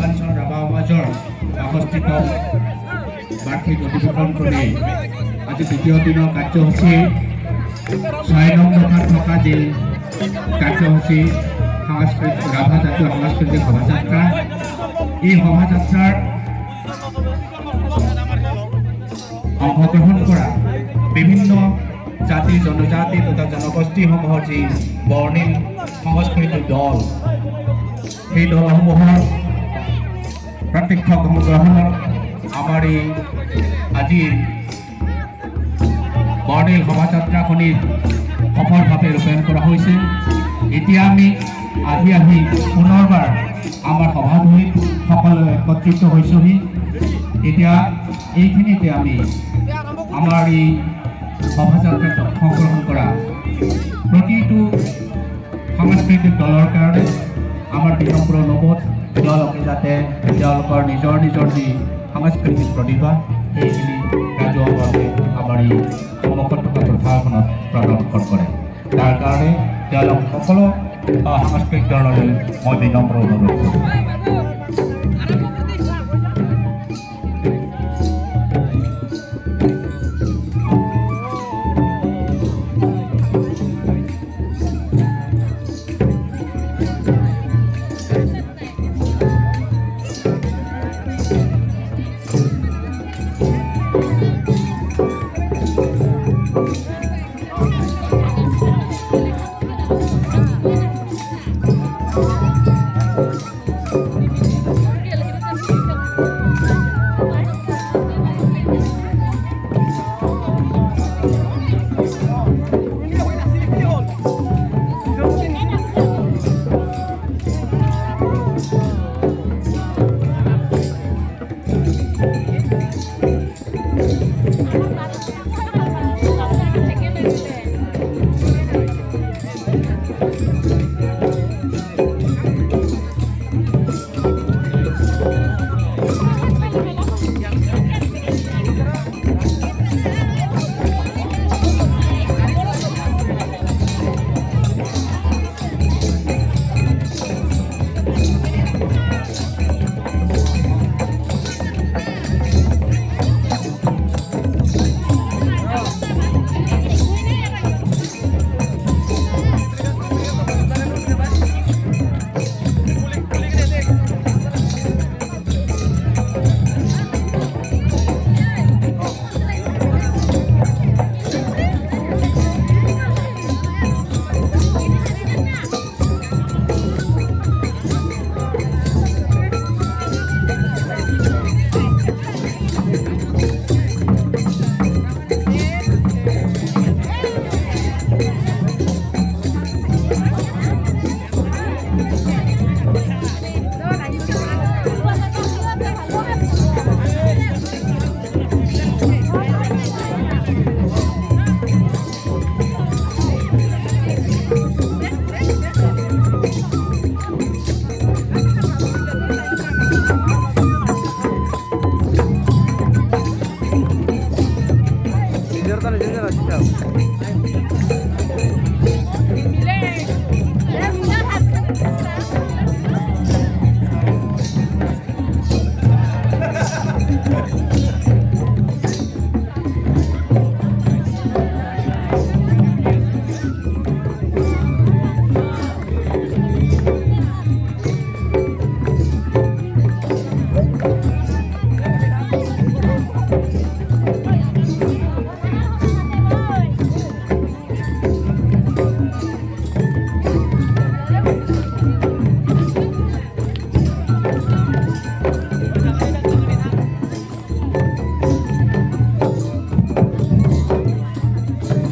পূৰ্বাঞ্চল ৰাভা সমাজৰ ৬২তম বাৰ্ষিক অধিৱেশনটোৰে আজি দ্বিতীয় দিনৰ কাৰ্যসূচী ৬ নং দফাত থকা যি কাৰ্যসূচী ৰাভা জাতীয় সাংস্কৃতিক শোভাযাত্ৰা, এই শোভাযাত্ৰাৰ অংশগ্ৰহণ কৰা বিভিন্ন জাতি জনজাতি তথা জনগোষ্ঠীসমূহৰ যি বৰ্ণিল সাংস্কৃতিক দল, সেই দলসমূহৰ প্ৰত্যক্ষ অংশগ্ৰহণত আমাৰ এই আজিৰ বৰ্ণিল শোভাযাত্ৰাখনিত সফলভাৱে ৰূপায়ণ কৰা হৈছে। এতিয়া আমি আহি পুনৰবাৰ আমাৰ সভাভূমিত সকলোৱে একত্ৰিত হৈছোহি। এতিয়া এইখিনিতে আমি আমাৰ এই শোভাযাত্ৰাত অংশগ্ৰহণ কৰা প্ৰতিটো সাংস্কৃতিক দলৰ কাৰণে আমাৰ বিনম্ৰ অনুৰোধ, তেওঁলোকে যাতে তেওঁলোকৰ নিজৰ যি সাংস্কৃতিক প্ৰতিভা সেইখিনি ৰাজহুৱাভাৱে আমাৰ এই সন্মুখত থকা প্ৰথাখনত প্ৰদৰ্শন কৰে। তাৰ কাৰণে তেওঁলোক সকলো সাংস্কৃতিক দললৈ মই বিনম্ৰ অনুৰোধ কৰোঁ।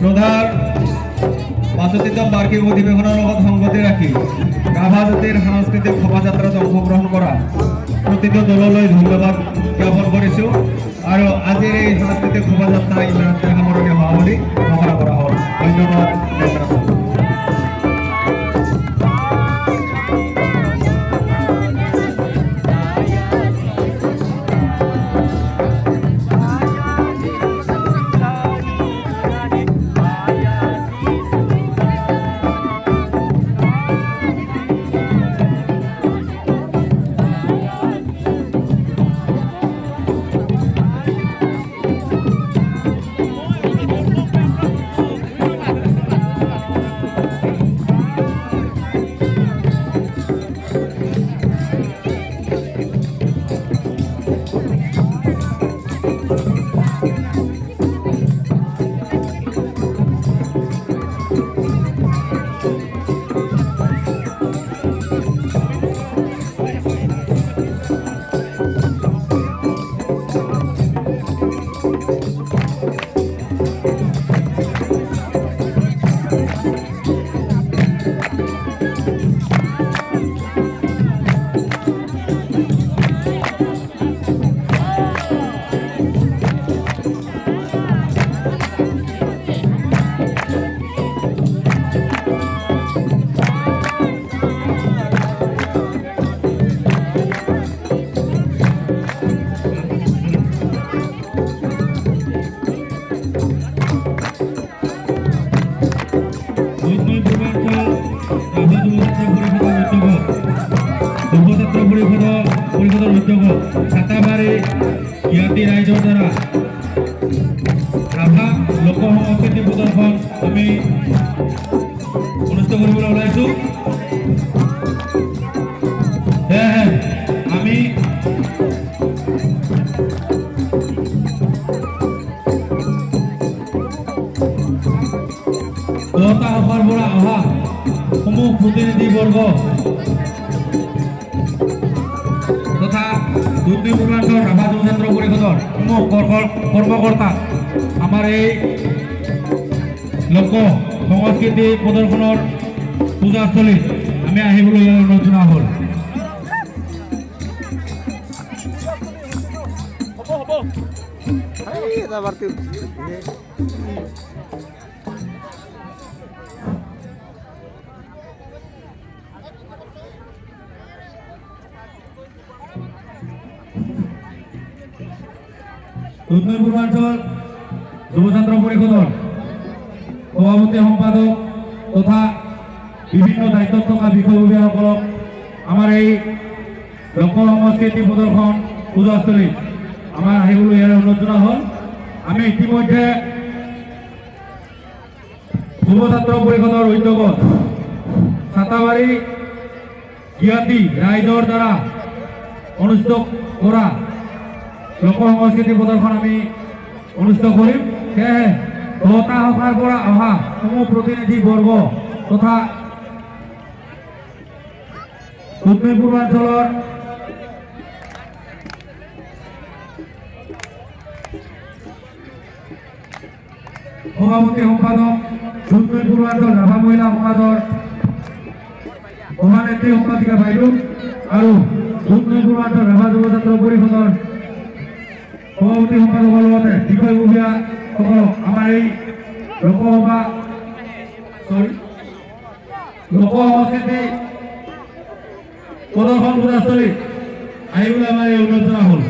শ্ৰদ্ধাৰ ৬৫তম বাৰ্ষিক অধিবেশনেৰ লগত সংগতি ৰাখি ৰাভা জাতিৰ সাংস্কৃতিক শোভাযাত্ৰাত অংশগ্ৰহণ কৰা প্ৰতিটো দললৈ ধন্যবাদ জ্ঞাপন কৰিছো। আৰু আজিৰ এই সাংস্কৃতিক শোভাযাত্ৰা ইমানতে সামৰণি হোৱা বুলি ঘোষণা কৰা হ'ল। ধন্যবাদ। যুৱ পৰিষদৰ উদ্যোগত ছাতাবাৰী জ্ঞাতি ৰাইজৰ দ্বাৰা ৰাভা লোক সংস্কৃতি প্ৰদৰ্শন আমি অনুষ্ঠিত কৰিবলৈ ওলাইছোঁ। সেয়েহে আমি দুয়োটা সভাৰ পৰা অহা সমূহ প্ৰতিনিধিবৰ্গ তথা দুৰ্নীতি পূৰ্বাঞ্চল ৰাভা যুৱ ছাত্ৰ পৰিষদৰ সমূহ কৰ্মকৰ্তা আমাৰ এই লোক সংস্কৃতি প্ৰদৰ্শনৰ পূজাস্থলীত আমি আহিবলৈ অনুৰোধ জনোৱা হ'ল। উত্তৰ পূৰ্বাঞ্চল যুৱ ছাত্ৰ পৰিষদৰ সভাপতি সম্পাদক তথা বিভিন্ন দায়িত্বত থকা বিষয়ববীয়াসকলক আমাৰ এই লোক সংস্কৃতি প্ৰদৰ্শন পূজাস্থলীত আমাৰ আহিবলৈ ইয়াৰ অনুৰোধ জনোৱা হ'ল। আমি ইতিমধ্যে যুৱ ছাত্ৰ পৰিষদৰ উদ্যোগত ছাতাবাৰী জ্ঞাতি ৰাইজৰ দ্বাৰা অনুষ্ঠিত কৰা লোক সংস্কৃতি প্ৰদৰ্শন আমি অনুষ্ঠিত কৰিম। সেয়েহে দুয়োটা সভাৰ পৰা অহা সমূহ প্ৰতিনিধিবৰ্গ তথা উত্তৰ পূৰ্বাঞ্চলৰ সভাপতি সম্পাদক উত্তৰ পূৰ্বাঞ্চল ৰাভা মহিলা সমাজৰ সভানেত্ৰী সম্পাদিকা বাইদেউ আৰু উত্তৰ পূৰ্বাঞ্চল ৰাভা যুৱ ছাত্ৰ পৰিষদৰ সভাপতি সম্পাদকৰ লগতে বিষয়ববীয়াসকলক আমাৰ এই লোক সংস্কৃতি প্ৰদৰ্শন পূজাস্থলীত আহিবলৈ আমাৰ এই অনুৰোধ জনোৱা হ'ল।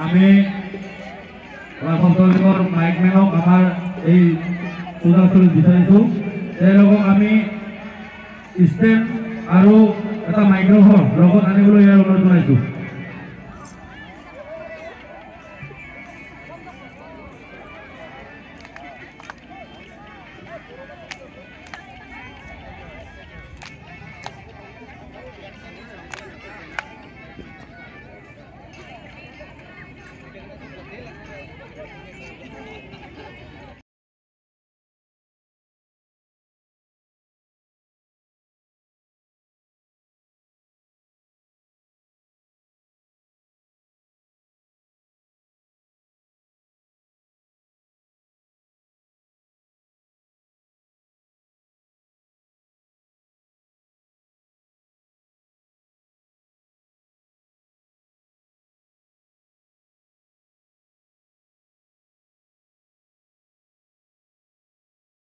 আমি আমাৰ সঞ্চালকৰ মাইকমেনক আমাৰ এই পূজাস্থলীত বিচাৰিছোঁ। তেওঁলোকক আমি ষ্টেণ্ড আৰু এটা মাইক্ৰফোন লগত আনিবলৈ ইয়াৰ অনুৰোধ জনাইছোঁ।